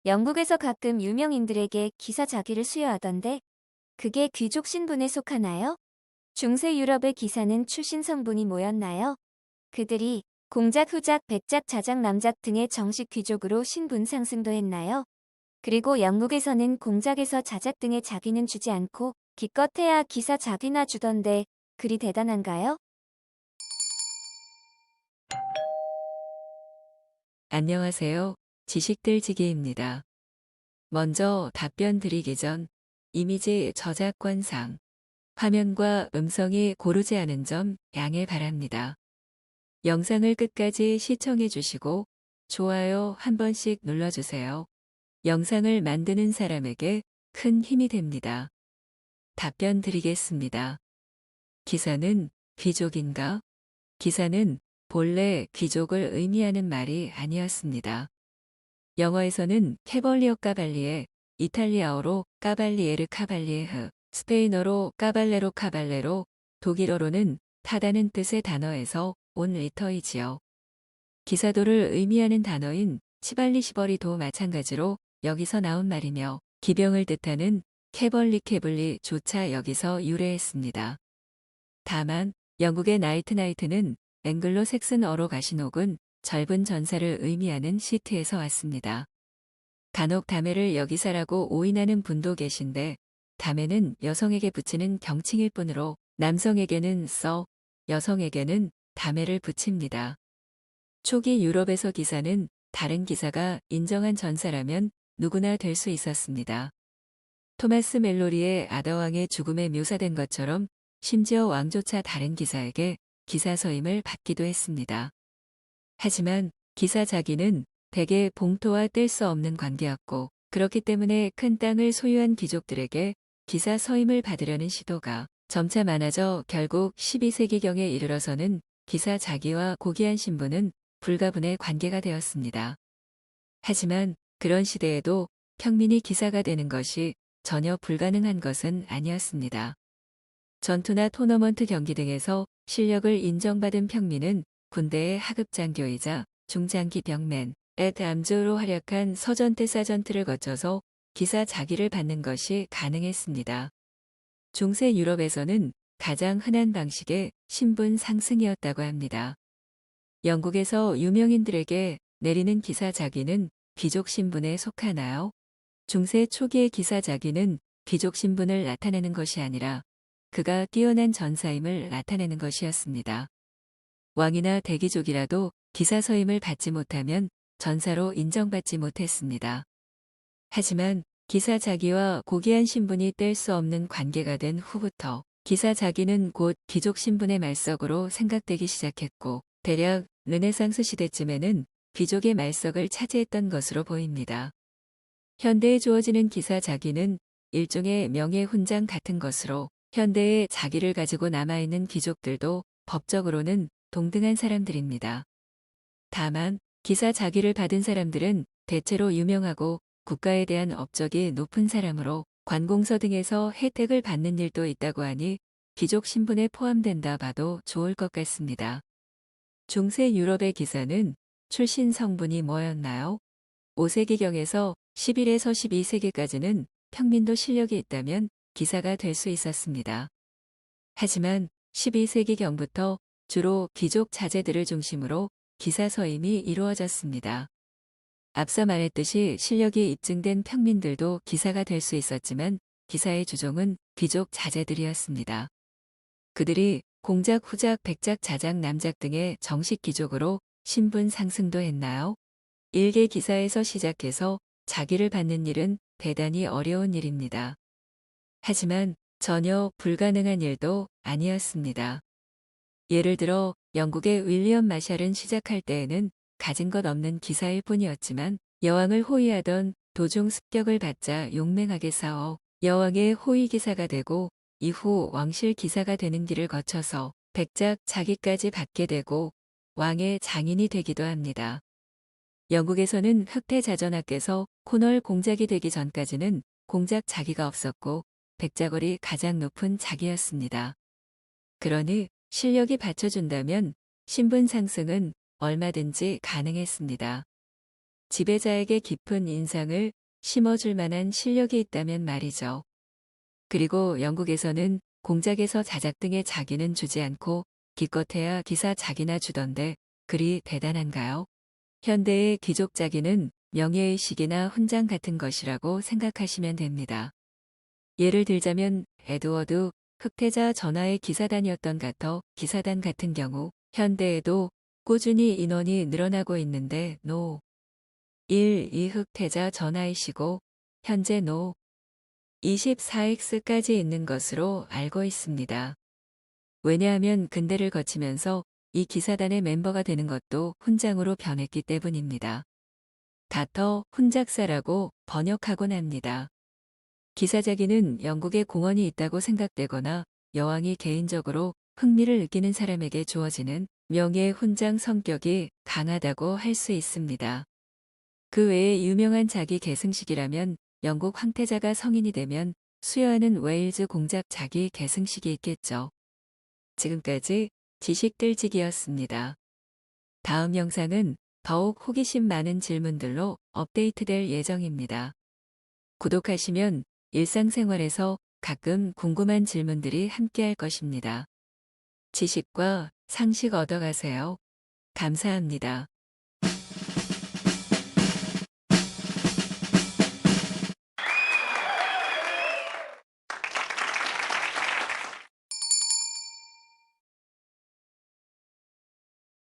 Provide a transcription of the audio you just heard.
영국에서 가끔 유명인들에게 기사 자기를 수여하던데 그게 귀족 신분에 속하나요? 중세 유럽의 기사는 출신 성분이 뭐였나요? 그들이 공작, 후작, 백작, 자작, 남작 등의 정식 귀족으로 신분 상승도 했나요? 그리고 영국에서는 공작에서 자작 등의 자귀는 주지 않고 기껏해야 기사 자귀나 주던데 그리 대단한가요? 안녕하세요. 지식들지기입니다. 먼저 답변 드리기 전 이미지 저작권상 화면과 음성이 고르지 않은 점 양해 바랍니다. 영상을 끝까지 시청해 주시고 좋아요 한 번씩 눌러주세요. 영상을 만드는 사람에게 큰 힘이 됩니다. 답변 드리겠습니다. 기사는 귀족인가? 기사는 본래 귀족을 의미하는 말이 아니었습니다. 영어에서는 캐벌리어 까발리에, 이탈리아어로 까발리에르 카발리에흐, 스페인어로 까발레로 카발레로, 독일어로는 타다는 뜻의 단어에서 온 리터이지요. 기사도를 의미하는 단어인 치발리시버리도 마찬가지로 여기서 나온 말이며 기병을 뜻하는 캐벌리케블리조차 여기서 유래했습니다. 다만 영국의 나이트는 앵글로 색슨어로 가시녹은 젊은 전사를 의미하는 시트에서 왔습니다. 간혹 다메를 여기사라고 오인하는 분도 계신데 다메는 여성에게 붙이는 경칭일 뿐으로 남성에게는 여성에게는 다메를 붙입니다. 초기 유럽에서 기사는 다른 기사가 인정한 전사라면 누구나 될 수 있었습니다. 토마스 멜로리의 아더왕의 죽음에 묘사된 것처럼 심지어 왕조차 다른 기사에게 기사 서임을 받기도 했습니다. 하지만 기사 자기는 대개 봉토와 뗄 수 없는 관계였고 그렇기 때문에 큰 땅을 소유한 귀족들에게 기사 서임을 받으려는 시도가 점차 많아져 결국 12세기경에 이르러서는 기사 자기와 고귀한 신분은 불가분의 관계가 되었습니다. 하지만 그런 시대에도 평민이 기사가 되는 것이 전혀 불가능한 것은 아니었습니다. 전투나 토너먼트 경기 등에서 실력을 인정받은 평민은 군대의 하급장교이자 중장기 병맨, 암조로 활약한 서전태 사전트를 거쳐서 기사 자기를 받는 것이 가능했습니다. 중세 유럽에서는 가장 흔한 방식의 신분 상승이었다고 합니다. 영국에서 유명인들에게 내리는 기사 자기는 귀족 신분에 속하나요? 중세 초기의 기사 자기는 귀족 신분을 나타내는 것이 아니라 그가 뛰어난 전사임을 나타내는 것이었습니다. 왕이나 대귀족이라도 기사 서임을 받지 못하면 전사로 인정받지 못했습니다. 하지만 기사 자기와 고귀한 신분이 뗄 수 없는 관계가 된 후부터 기사 자기는 곧 귀족 신분의 말석으로 생각되기 시작했고 대략 르네상스 시대쯤에는 귀족의 말석을 차지했던 것으로 보입니다. 현대에 주어지는 기사 자기는 일종의 명예 훈장 같은 것으로 현대에 자기를 가지고 남아있는 귀족들도 법적으로는 동등한 사람들입니다. 다만 기사 자기를 받은 사람들은 대체로 유명하고 국가에 대한 업적이 높은 사람으로 관공서 등에서 혜택을 받는 일도 있다고 하니 귀족 신분에 포함된다 봐도 좋을 것 같습니다. 중세 유럽의 기사는 출신 성분이 뭐였나요? 5세기경에서 11에서 12세기까지는 평민도 실력이 있다면 기사가 될 수 있었습니다. 하지만 12세기경부터 주로 귀족 자제들을 중심으로 기사 서임이 이루어졌습니다. 앞서 말했듯이 실력이 입증된 평민들도 기사가 될 수 있었지만 기사의 주종은 귀족 자제들이었습니다. 그들이 공작, 후작, 백작, 자작, 남작 등의 정식 귀족으로 신분 상승도 했나요? 일개 기사에서 시작해서 자기를 받는 일은 대단히 어려운 일입니다. 하지만 전혀 불가능한 일도 아니었습니다. 예를 들어 영국의 윌리엄 마샬은 시작할 때에는 가진 것 없는 기사일 뿐이었지만 여왕을 호위하던 도중 습격을 받자 용맹하게 싸워 여왕의 호위기사가 되고 이후 왕실 기사가 되는 길을 거쳐서 백작 자기까지 받게 되고 왕의 장인이 되기도 합니다. 영국에서는 흑태자전하께서 코널 공작이 되기 전까지는 공작 자기가 없었고 백작월이 가장 높은 자기였습니다. 그러니 실력이 받쳐준다면 신분 상승은 얼마든지 가능했습니다. 지배자에게 깊은 인상을 심어줄 만한 실력이 있다면 말이죠. 그리고 영국에서는 공작에서 자작 등의 자기는 주지 않고 기껏해야 기사 자기나 주던데 그리 대단한가요? 현대의 귀족 자기는 명예의식이나 훈장 같은 것이라고 생각하시면 됩니다. 예를 들자면 에드워드 흑태자 전하의 기사단이었던 가터 기사단 같은 경우 현대에도 꾸준히 인원이 늘어나고 있는데 노. 1. 이 흑태자 전하이시고 현재 노. 24X까지 있는 것으로 알고 있습니다. 왜냐하면 근대를 거치면서 이 기사단의 멤버가 되는 것도 훈장으로 변했기 때문입니다. 가터 훈작사라고 번역하곤 합니다. 기사자기는 영국에 공헌이 있다고 생각되거나 여왕이 개인적으로 흥미를 느끼는 사람에게 주어지는 명예 훈장 성격이 강하다고 할 수 있습니다. 그 외에 유명한 자기 계승식이라면 영국 황태자가 성인이 되면 수여하는 웨일즈 공작 자기 계승식이 있겠죠. 지금까지 지식들지기였습니다. 다음 영상은 더욱 호기심 많은 질문들로 업데이트될 예정입니다. 구독하시면 일상생활에서 가끔 궁금한 질문들이 함께할 것입니다. 지식과 상식 얻어가세요. 감사합니다.